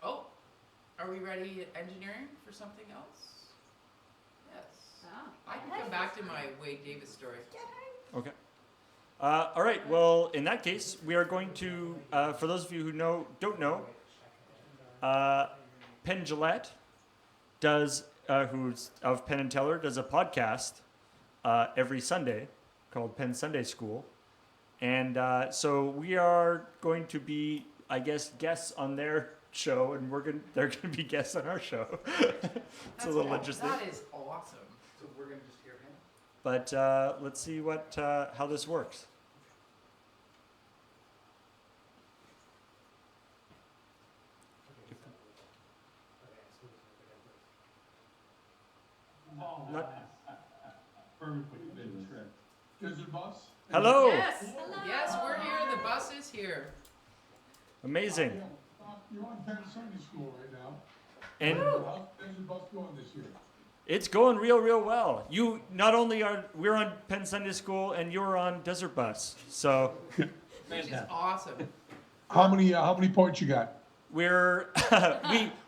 Oh, are we ready engineering for something else? Yes. I can come back to my Wade Davis story. Okay. All right. Well, in that case, we are going to, for those of you who don't know, Penn Gillette does, who's of Penn and Teller, does a podcast every Sunday called Penn Sunday School, and so we are going to be, I guess, guests on their show, and they're gonna be guests on our show. It's a little interesting. That is awesome. So we're going to just hear him? But let's see how this works. Desert bus? Hello. Yes. Yes, we're here. The bus is here. Amazing. You're on Penn Sunday School right now. And How's Desert bus going this year? it's going real well. You not only we're on Penn Sunday School, and you're on Desert Bus. So Which is awesome. How many points you got? we're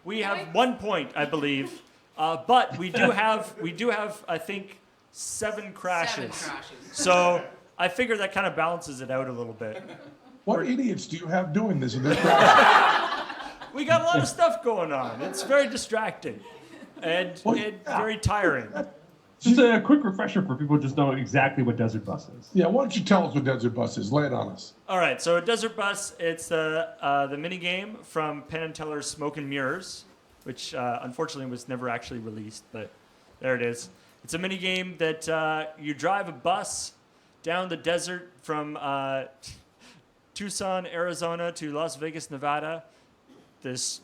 we have 1 point, I believe, but we do have I think 7 crashes. 7 crashes. So I figure that kind of balances it out a little bit. What idiots do you have doing this in this class? We got a lot of stuff going on. It's very distracting and very tiring. Just a quick refresher for people who just know exactly what Desert Bus is. Yeah, why don't you tell us what Desert Bus is? Lay it on us. All right, so a Desert Bus, it's the mini game from Penn and Teller's Smoke and Mirrors, which unfortunately was never actually released, but there it is. It's a mini game that you drive a bus down the desert from Tucson, Arizona to Las Vegas, Nevada. This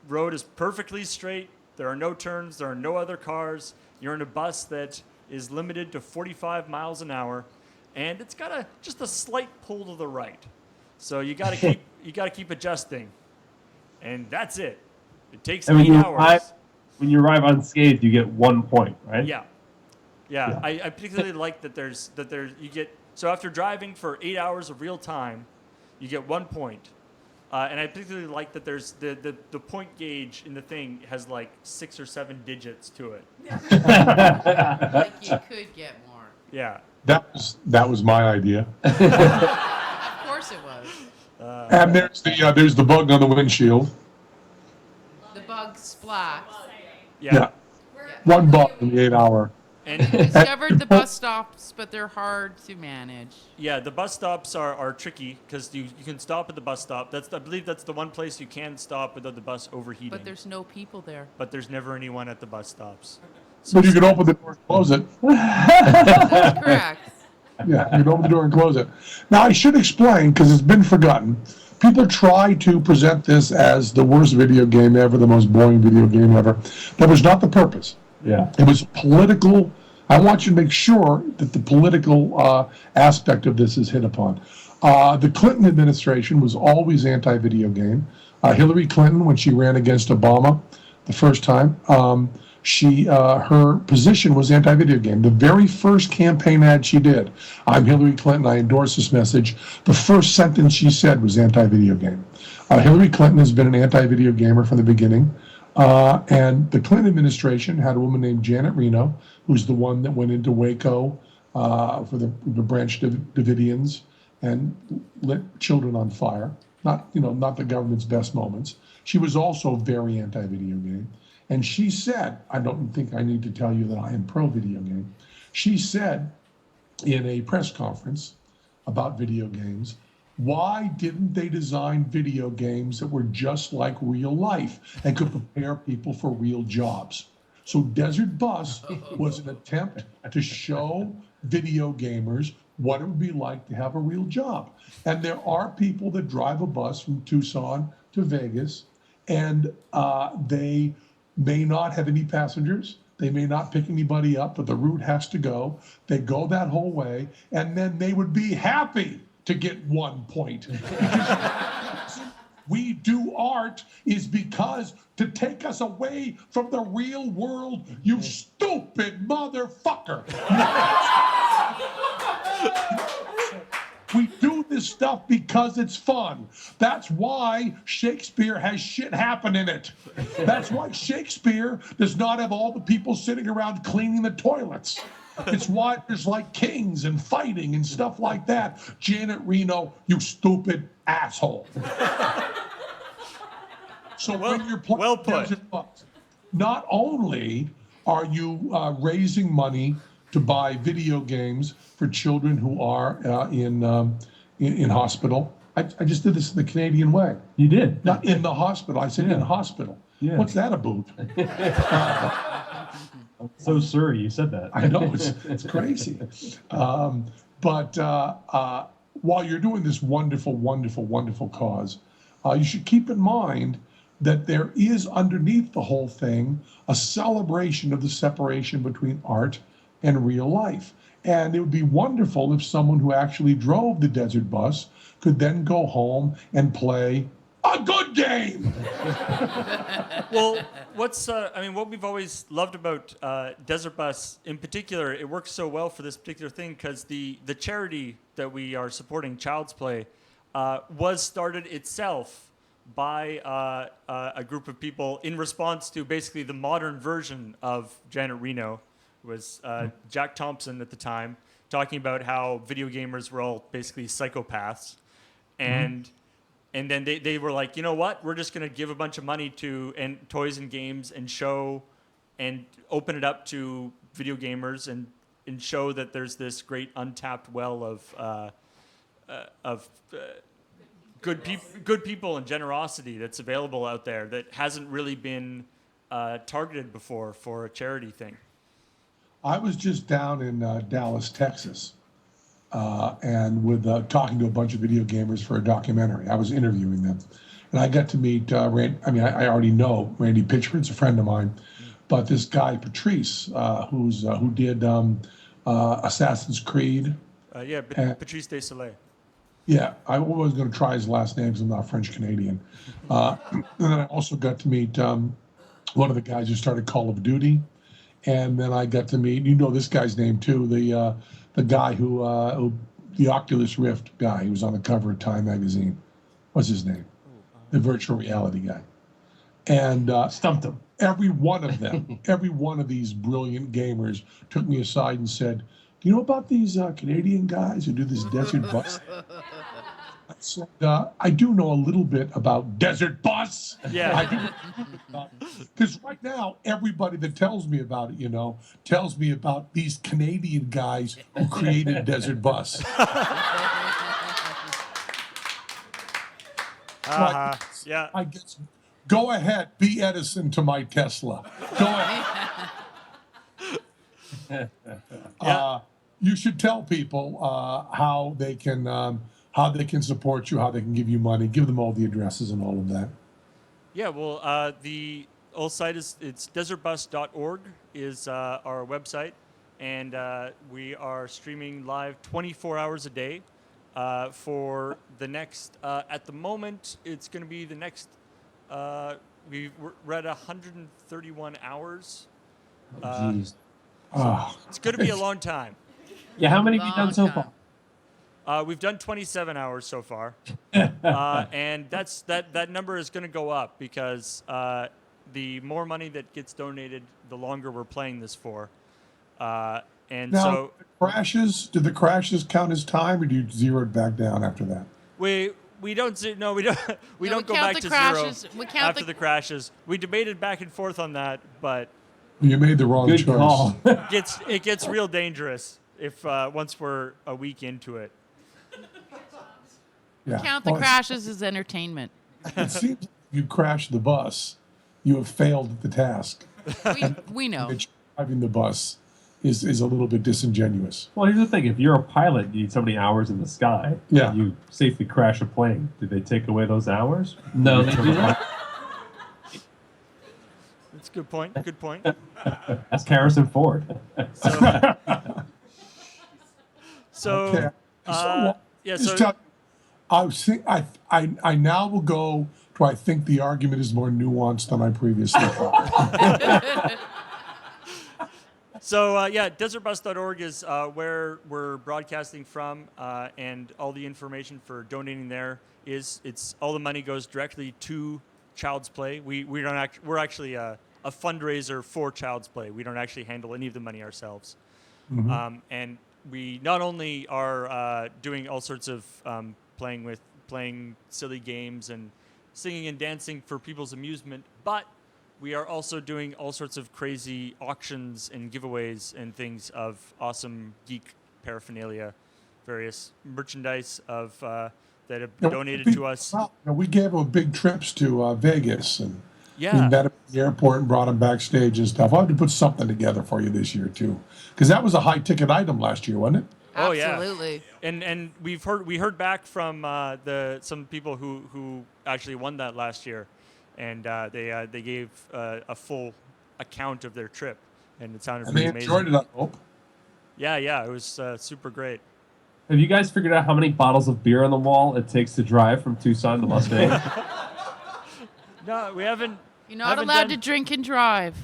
road is perfectly straight. There are no turns. There are no other cars. You're in a bus that is limited to 45 miles an hour, and it's got just a slight pull to the right. So you got to keep adjusting, and that's it. It takes 8 hours. When you arrive unscathed, you get 1 point, right? Yeah. I particularly like that you get, so after driving for 8 hours of real time, you get 1 point. And I particularly like that there's the point gauge in the thing has like 6 or 7 digits to it. Like you could get more. Yeah. That was my idea. Of course it was. And there's the bug on the windshield. The bug splat. Yeah. One bug in the 8 hour. And Discovered the bus stops, but they're hard to manage. yeah, the bus stops are tricky because you can stop at the bus stop. I believe that's the one place you can stop without the bus overheating. But there's no people there. But there's never anyone at the bus stops. But you can open the door and close it. That's correct. Yeah, you can open the door and close it. Now, I should explain, because it's been forgotten. People try to present this as the worst video game ever, the most boring video game ever. That was not the purpose. Yeah. It was political. I want you to make sure that the political aspect of this is hit upon. The Clinton administration was always anti-video game. Hillary Clinton, when she ran against Obama the first time, her position was anti-video game. The very first campaign ad she did, "I'm Hillary Clinton, I endorse this message," the first sentence she said was anti-video game. Hillary Clinton has been an anti-video gamer from the beginning. And the Clinton administration had a woman named Janet Reno, who's the one that went into Waco for the Branch Davidians and lit children on fire. Not the government's best moments. She was also very anti-video game. And she said, I don't think I need to tell you that I am pro-video game. She said in a press conference about video games, why didn't they design video games that were just like real life and could prepare people for real jobs? So Desert Bus was an attempt to show video gamers what it would be like to have a real job. And there are people that drive a bus from Tucson to Vegas, and they may not have any passengers. They may not pick anybody up, but the route has to go. They go that whole way, and then they would be happy to get 1 point. We do art is because to take us away from the real world, you stupid motherfucker. We do this this stuff because it's fun. That's why Shakespeare has shit happen in it. That's why Shakespeare does not have all the people sitting around cleaning the toilets. It's why there's like kings and fighting and stuff like that. Janet Reno, you stupid asshole. So when you're playing well put. Desert Bus, not only are you raising money to buy video games for children who are in hospital. I just did this in the Canadian way. You did. Not in the hospital. I said in hospital. Yeah. What's that about? I'm so sorry you said that. I know, it's crazy. But while you're doing this wonderful, wonderful, wonderful cause, you should keep in mind that there is underneath the whole thing a celebration of the separation between art and real life. And it would be wonderful if someone who actually drove the desert bus could then go home and play a good game. Well, what we've always loved about Desert Bus in particular, it works so well for this particular thing because the charity that we are supporting, Child's Play, was started itself by a group of people in response to basically the modern version of Janet Reno. It was Jack Thompson at the time talking about how video gamers were all basically psychopaths. And then they were like, you know what? We're just going to give a bunch of money to toys and games and show and open it up to video gamers and show that there's this great untapped well of good people and generosity that's available out there that hasn't really been targeted before for a charity thing. I was just down in Dallas, Texas, and with talking to a bunch of video gamers for a documentary. I was interviewing them, and I got to meet I already know Randy Pitchford's a friend of mine, but this guy Patrice, who did Assassin's Creed. Patrice Desolé. Yeah, I was going to try his last name because I'm not French Canadian. And then I also got to meet one of the guys who started Call of Duty. And then I got to meet, this guy's name too, the guy who the Oculus Rift guy. He was on the cover of Time magazine. What's his name? The virtual reality guy. And Stumped him. Every one of them, every one of these brilliant gamers took me aside and said, "Do you know about these Canadian guys who do this Desert Bus?" I said, I do know a little bit about Desert Bus. Yeah. Because right now, everybody that tells me about it, tells me about these Canadian guys who created Desert Bus. Yeah. I guess, go ahead, be Edison to my Tesla. Go ahead. You should tell people how they can support you, how they can give you money, give them all the addresses and all of that. Yeah, well, the old site it's desertbus.org is our website, and we are streaming live 24 hours a day for the next. At the moment, it's going to be the next. We're at 131 hours. Jeez. It's going to be a long time. Yeah, how many have you done so far? We've done 27 hours so far, and that number is going to go up because the more money that gets donated, the longer we're playing this for. And now, so do the crashes count as time, or do you zero it back down after that? we don't go back to crashes. zero We count after the crashes. We debated back and forth on that, but You made the wrong Good choice. call. it gets real dangerous if once we're a week into it. Yeah. Count the crashes as entertainment. It seems like you crashed the bus. You have failed at the task. We know. Driving the bus is a little bit disingenuous. Well, here's the thing. If you're a pilot, you need so many hours in the sky. Yeah. You safely crash a plane. Did they take away those hours? No, they do not. That's a good point. Good point. That's Harrison Ford. So, Okay. yeah. Just So tell- I now will go to I think the argument is more nuanced than I previously thought. So desertbus.org is where we're broadcasting from, and all the information for donating there it's all the money goes directly to Child's Play. We're actually a fundraiser for Child's Play. We don't actually handle any of the money ourselves, and we not only are doing all sorts of playing silly games and singing and dancing for people's amusement, but we are also doing all sorts of crazy auctions and giveaways and things of awesome geek paraphernalia, various merchandise of that have been donated to us. Well, we gave them big trips to Vegas, and we Yeah. met at the airport and brought them backstage and stuff. I'll have to put something together for you this year too, because that was a high ticket item last year, wasn't it? Oh yeah. Absolutely. And we heard back from some people who actually won that last year, and they gave a full account of their trip, and it sounded And they pretty amazing. enjoyed it, I hope. Yeah, it was super great. Have you guys figured out how many bottles of beer on the wall it takes to drive from Tucson to Las Vegas? No, we haven't. You're not haven't allowed done- to drink and drive.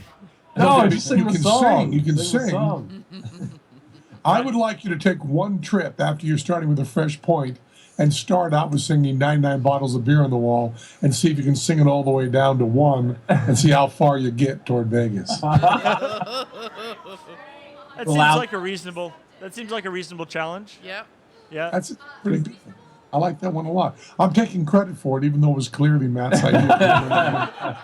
No, Okay, just sing you the can song. sing. You can the sing. song. I would like you to take one trip after you're starting with a fresh point and start out with singing 99 bottles of beer on the wall and see if you can sing it all the way down to one and see how far you get toward Vegas. That seems Loud- like a reasonable. That seems like a reasonable challenge. Yep. Yeah. That's pretty good. I like that one a lot. I'm taking credit for it, even though it was clearly Matt's idea.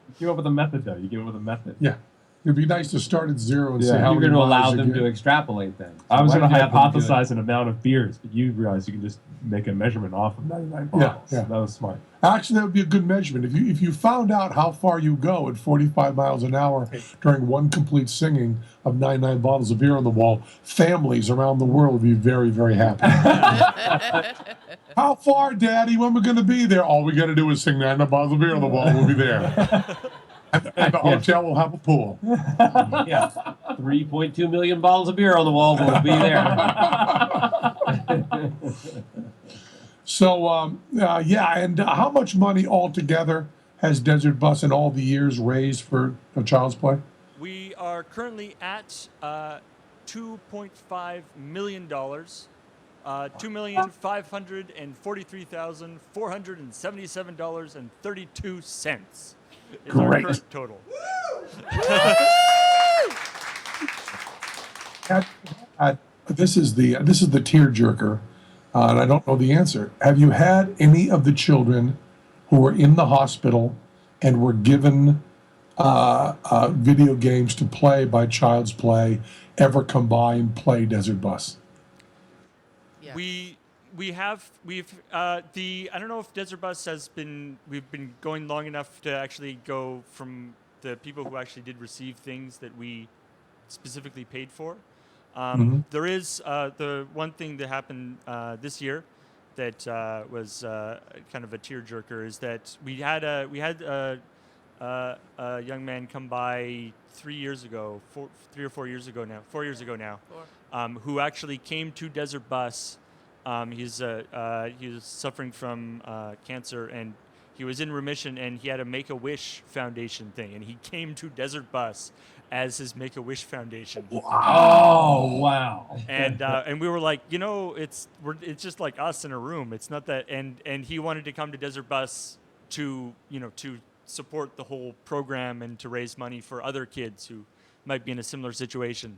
You came up with a method, though. You came up with a method. Yeah. It'd be nice to start at zero and see Yeah. how You're many going to allow miles you them get. to extrapolate then. I was Why going to don't you have them do it? hypothesize an amount of beers, but you realize you can just make a measurement off of 99 Yeah, bottles. yeah. That was smart. Actually, that would be a good measurement. If you found out how far you go at 45 miles an hour during one complete singing of 99 bottles of beer on the wall, families around the world would be very, very happy. How far, Daddy? When we're going to be there? All we got to do is sing 99 bottles of beer on the wall. We'll be there. And the hotel will have a pool. Yeah. 3.2 million bottles of beer on the wall will be there. So, and how much money altogether has Desert Bus in all the years raised for Child's Play? We are currently at $2.5 million. $2,543,477.32 is our Great. current total. This is the tearjerker, and I don't know the answer. Have you had any of the children who were in the hospital and were given video games to play by Child's Play ever come by and play Desert Bus? Yeah. We've I don't know if Desert Bus we've been going long enough to actually go from the people who actually did receive things that we specifically paid for. There is the one thing that happened this year that was kind of a tearjerker is that we had a young man come by 3 or 4 years ago now, who actually came to Desert Bus. He was suffering from cancer, and he was in remission, and he had a Make-A-Wish Foundation thing, and he came to Desert Bus as his Make-A-Wish Foundation. Oh, wow. And we were like, it's just like us in a room. It's not that, and he wanted to come to Desert Bus to support the whole program and to raise money for other kids who might be in a similar situation.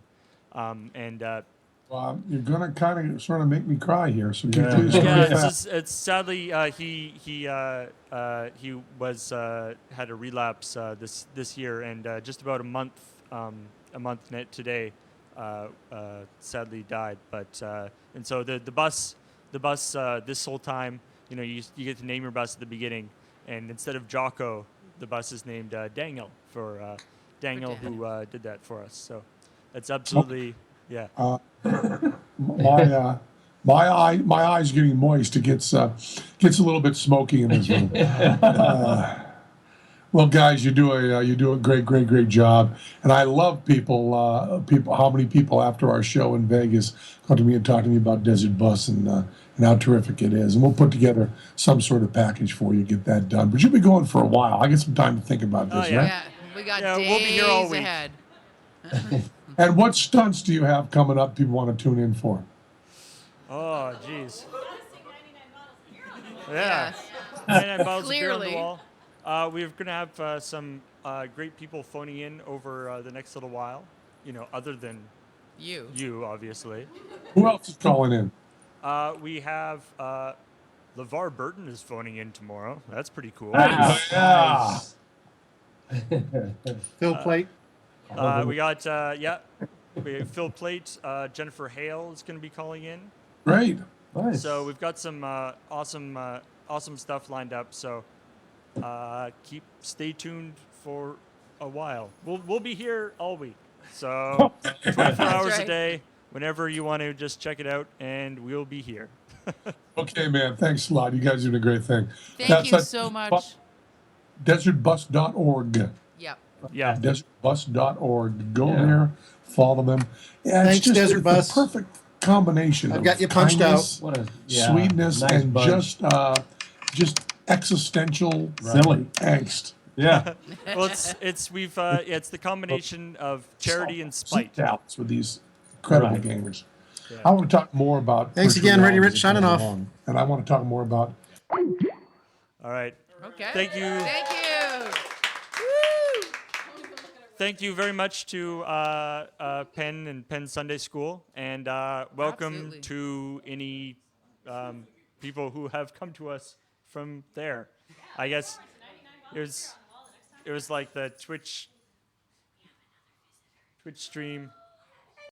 You're gonna kind of sort of make me cry here. So Yeah. please Yeah, hurry it's fast. just, it's sadly he was had a relapse this year, and just about a month net today, sadly died. But and so the bus this whole time, you get to name your bus at the beginning, and instead of Jocko, the bus is named Daniel for Daniel who did that for us. So that's absolutely yeah. My eyes getting moist. It gets a little bit smoky in this room. Well, guys, you do a great job, and I love people. How many people after our show in Vegas come to me and talk to me about Desert Bus and how terrific it is, and we'll put together some sort of package for you, get that done. But you'll be going for a while. I get some time to think about this, yeah. right? Yeah, we got Yeah, days we'll be here all week. ahead. And what stunts do you have coming up people want to tune in for? Oh, jeez. Yeah. Yes. 99 bottles of beer on the Clearly. wall. We're going to have some great people phoning in over the next little while. You know, other than you, obviously. Who else is calling in? We have LeVar Burton is phoning in tomorrow. That's pretty cool. Yeah. Phil Plate. We got, we have Phil Plate. Jennifer Hale is going to be calling in. Great. Nice. So we've got some awesome stuff lined up. So stay tuned for a while. We'll be here all week. So 24 hours right. a day, whenever you want to just check it out, and we'll be here. Okay, man. Thanks a lot. You guys are doing a great thing. Thank you so much. Desertbus.org. Yep. Yeah. Desertbus.org. Go Yeah. there, follow them. Yeah, Thanks, it's just Desert the Bus. perfect combination. I've of got you punched kindness, What a sweetness, nice and bunch. just existential Silly. angst. Yeah. Well, it's the combination of charity and spite. Dallas with these incredible Right. gamers. Yeah. I want to talk more about. Thanks virtual again, Ready reality Rich, as it signing goes off. along. And I want to talk more about. All right. Okay. Thank you. Thank you. Woo! Thank you very much to Penn and Penn Sunday School, and welcome Absolutely. to any people who have come to us from there. I guess it was like the Twitch stream.